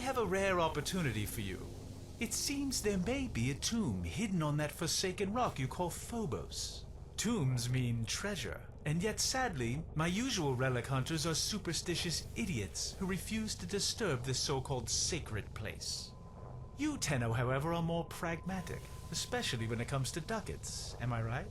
have a rare opportunity for you. It seems there may be a tomb hidden on that forsaken rock you call Phobos. Tombs mean treasure, and yet sadly, my usual relic hunters are superstitious idiots who refuse to disturb this so-called sacred place. You, Tenno, however, are more pragmatic, especially when it comes to ducats, am I right?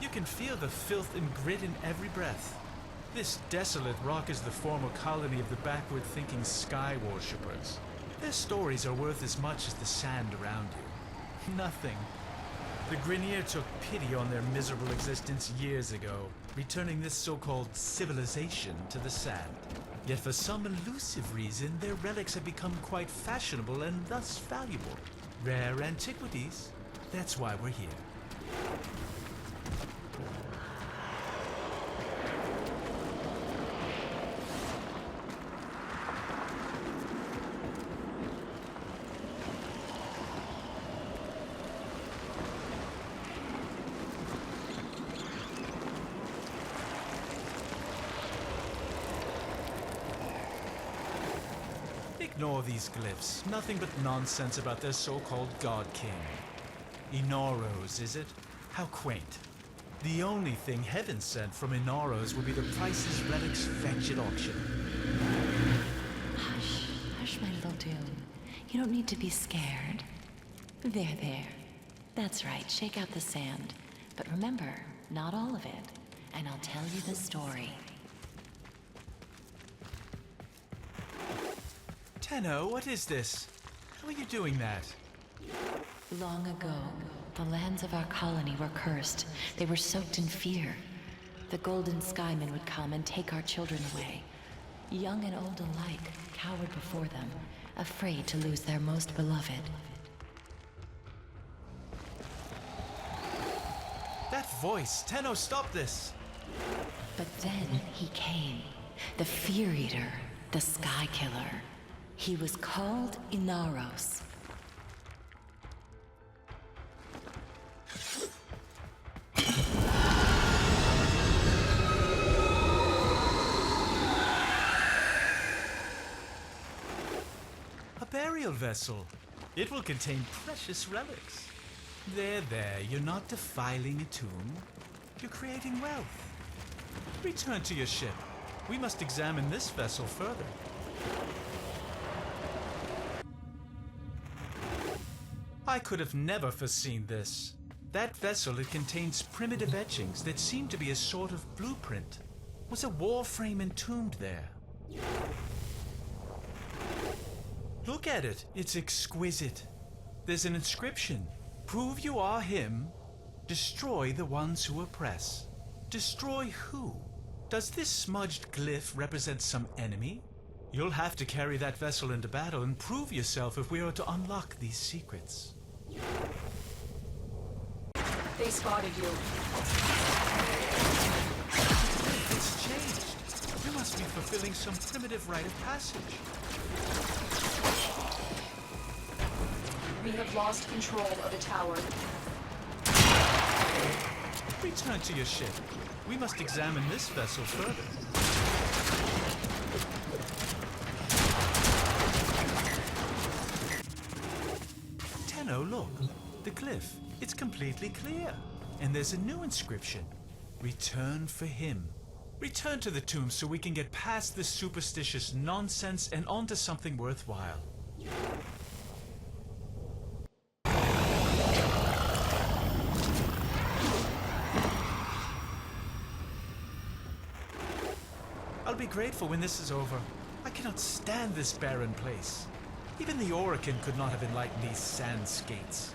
You can feel the filth and grit in every breath. This desolate rock is the former colony of the backward-thinking sky worshippers. Their stories are worth as much as the sand around you. Nothing. The Grineer took pity on their miserable existence years ago, returning this so-called civilization to the sand. Yet for some elusive reason, their relics have become quite fashionable and thus valuable. Rare antiquities. That's why we're here. Ignore these glyphs. Nothing but nonsense about their so-called God King. Inaros, is it? How quaint. The only thing heaven sent from Inaros will be the prices relics fetch at auction. Hush, hush, my little Dune. You don't need to be scared. There. That's right, shake out the sand. But remember, not all of it. And I'll tell you the story. Tenno, what is this? How are you doing that? Long ago, the lands of our colony were cursed. They were soaked in fear. The Golden Skymen would come and take our children away. Young and old alike cowered before them, afraid to lose their most beloved. That voice! Tenno, stop this! But then he came. The Fear Eater, the Sky Killer. He was called Inaros. A burial vessel. It will contain precious relics. There, you're not defiling a tomb. You're creating wealth. Return to your ship. We must examine this vessel further. I could have never foreseen this. That vessel, it contains primitive etchings that seem to be a sort of blueprint. Was a Warframe entombed there? Look at it. It's exquisite. There's an inscription. Prove you are him. Destroy the ones who oppress. Destroy who? Does this smudged glyph represent some enemy? You'll have to carry that vessel into battle and prove yourself if we are to unlock these secrets. They spotted you. It's changed. You must be fulfilling some primitive rite of passage. We have lost control of the tower. Return to your ship. We must examine this vessel further. Tenno, look. The glyph. It's completely clear. And there's a new inscription. Return for him. Return to the tomb so we can get past this superstitious nonsense and onto something worthwhile. I'll be grateful when this is over. I cannot stand this barren place. Even the Oracle could not have enlightened these sand skates.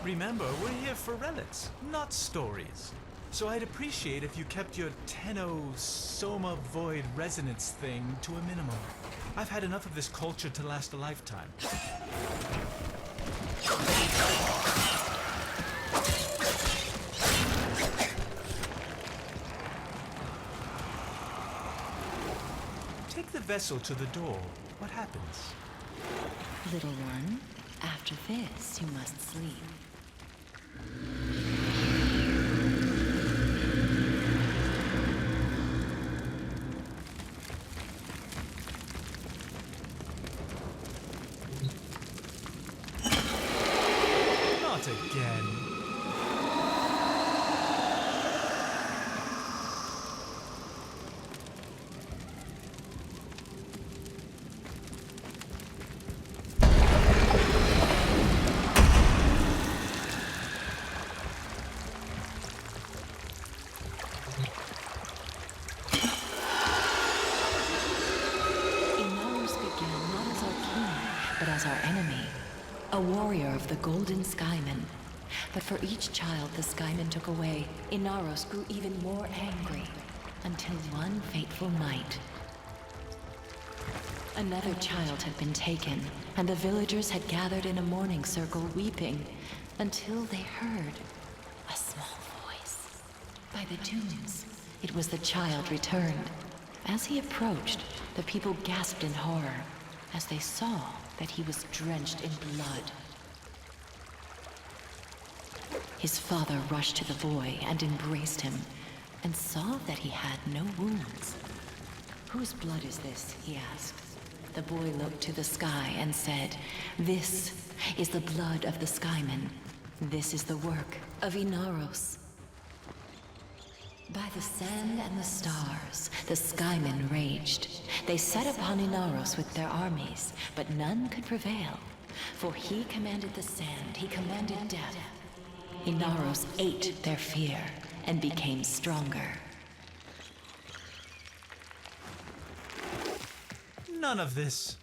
Remember, we're here for relics, not stories. So I'd appreciate if you kept your Tenno-Soma Void resonance thing to a minimum. I've had enough of this culture to last a lifetime. Take the vessel to the door. What happens? Little one, after this, you must sleep. Not again. Inaros began not as our king, but as our enemy. A warrior of the Golden Skymen. But for each child the Skymen took away, Inaros grew even more angry. Until one fateful night, another child had been taken, and the villagers had gathered in a mourning circle weeping, until they heard a small voice. By the dunes, it was the child returned. As he approached, the people gasped in horror, as they saw that he was drenched in blood. His father rushed to the boy and embraced him, and saw that he had no wounds. "Whose blood is this?" he asked. The boy looked to the sky and said, "This is the blood of the Skymen. This is the work of Inaros." By the sand and the stars, the Skymen raged. They set upon Inaros with their armies, but none could prevail. For he commanded the sand, he commanded death. Inaros ate their fear and became stronger. None of this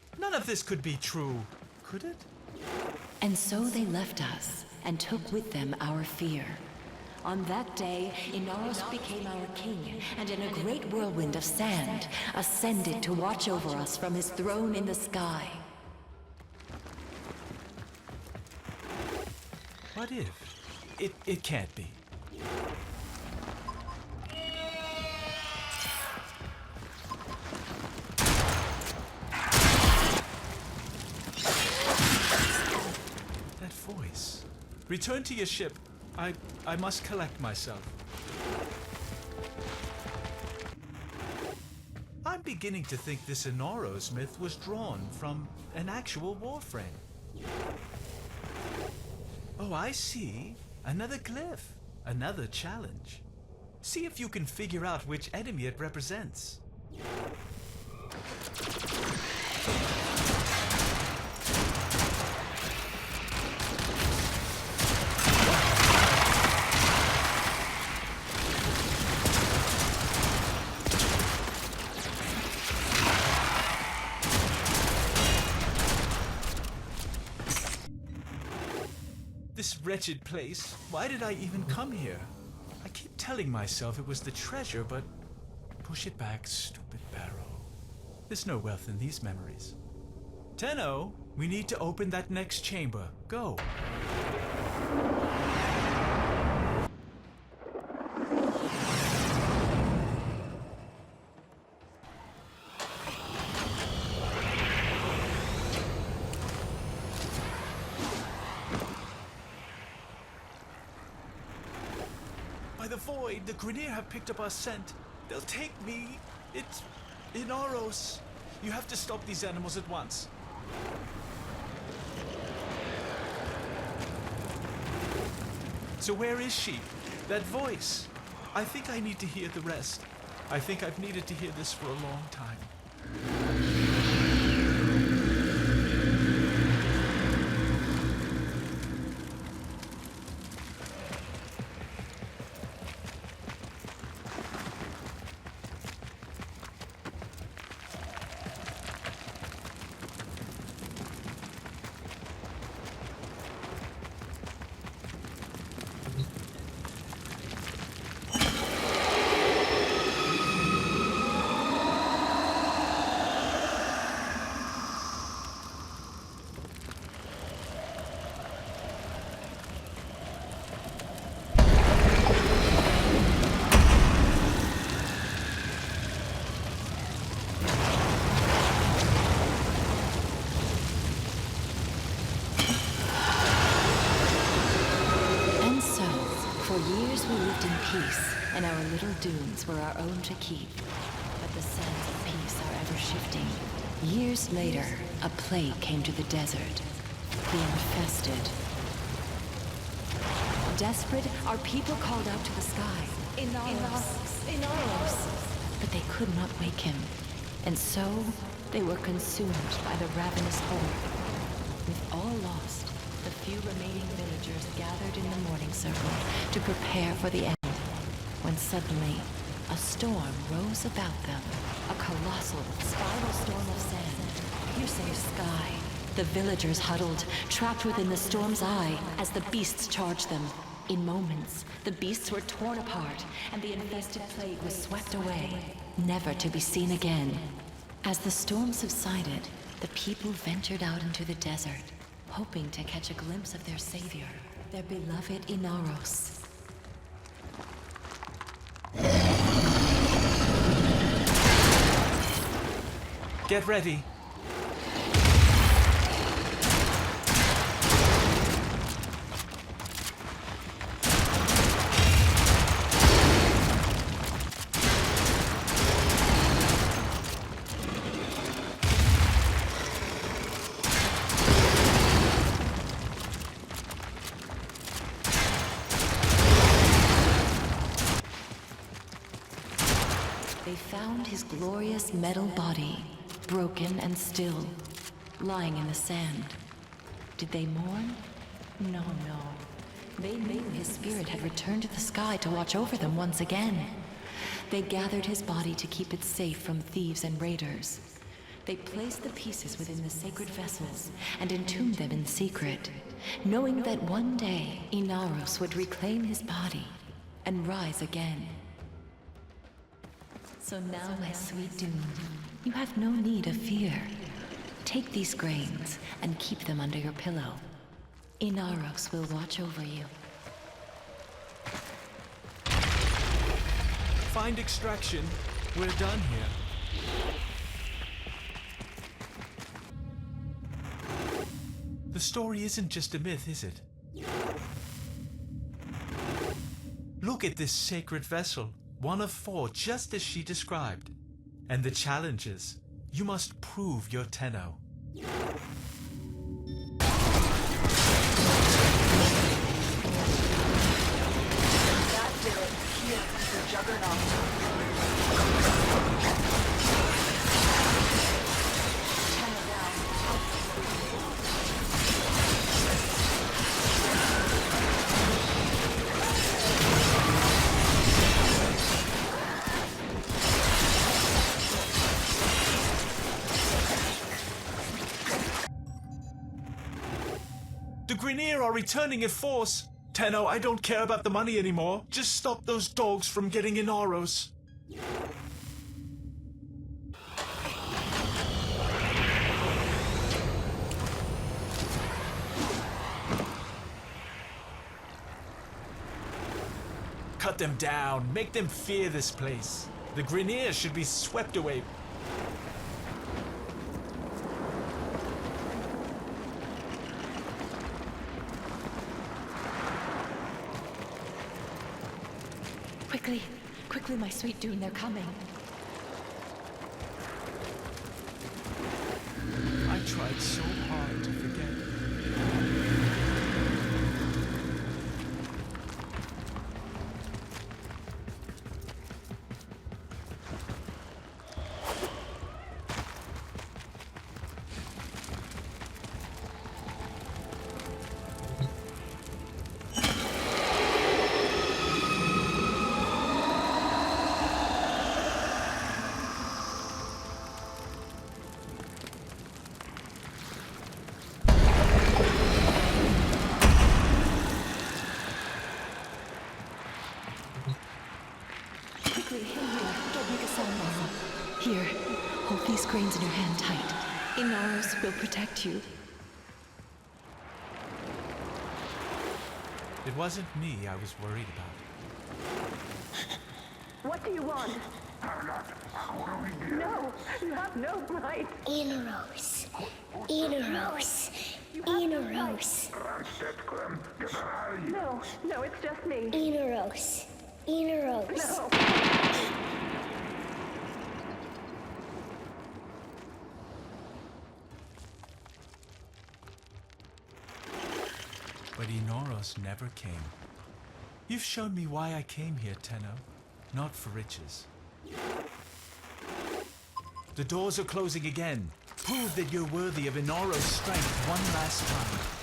could be true, could it? And so they left us and took with them our fear. On that day, Inaros became our king, and in a great whirlwind of sand, ascended to watch over us from his throne in the sky. What if? It can't be. That voice. Return to your ship. I must collect myself. I'm beginning to think this Inaros myth was drawn from an actual Warframe. Oh, I see. Another glyph. Another challenge. See if you can figure out which enemy it represents. This wretched place. Why did I even come here? I keep telling myself it was the treasure, but push it back, stupid barrow. There's no wealth in these memories. Tenno, we need to open that next chamber. Go. By the void, the Grineer have picked up our scent. They'll take me. It's Inaros. You have to stop these animals at once. So where is she? That voice. I think I need to hear the rest. I think I've needed to hear this for a long time. we lived in peace, and our little dunes were our own to keep. But the sands of peace are ever shifting. Years later, a plague came to the desert. The infested. Desperate, our people called out to the sky. Inaros! Inaros! But they could not wake him. And so, they were consumed by the ravenous horde. With all lost, the few remaining villagers gathered in the morning circle to prepare for the end. When suddenly, a storm rose about them. A colossal, spiral storm of sand, piercing the sky. The villagers huddled, trapped within the storm's eye, as the beasts charged them. In moments, the beasts were torn apart, and the infested plague was swept away, never to be seen again. As the storm subsided, the people ventured out into the desert, hoping to catch a glimpse of their savior, their beloved Inaros. Get ready. They found his glorious metal body, broken and still, lying in the sand. Did they mourn? No. They knew his spirit had returned to the sky to watch over them once again. They gathered his body to keep it safe from thieves and raiders. They placed the pieces within the sacred vessels and entombed them in secret, knowing that one day Inaros would reclaim his body and rise again. So now, my sweet Dune, you have no need of fear. Take these grains and keep them under your pillow. Inaros will watch over you. Find extraction. We're done here. The story isn't just a myth, is it? Look at this sacred vessel. One of 4, just as she described. And the challenges. You must prove your Tenno. That did it. Here is the Juggernaut. Tenno down. The Grineer are returning in force. Tenno, I don't care about the money anymore. Just stop those dogs from getting Inaros. Cut them down. Make them fear this place. The Grineer should be swept away. Quickly, my sweet Dune, they're coming. I tried so hard to forget. Here, hold these grains in your hand tight. Inaros will protect you. It wasn't me I was worried about. What do you want? No, you have no right. Inaros. Inaros. Inaros. No, it's just me. Inaros. Inaros. No. But Inaros never came. You've shown me why I came here, Tenno. Not for riches. The doors are closing again. Prove that you're worthy of Inaros' strength one last time.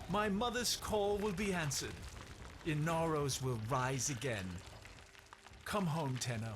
My mother's call will be answered. Inaros will rise again. Come home, Tenno.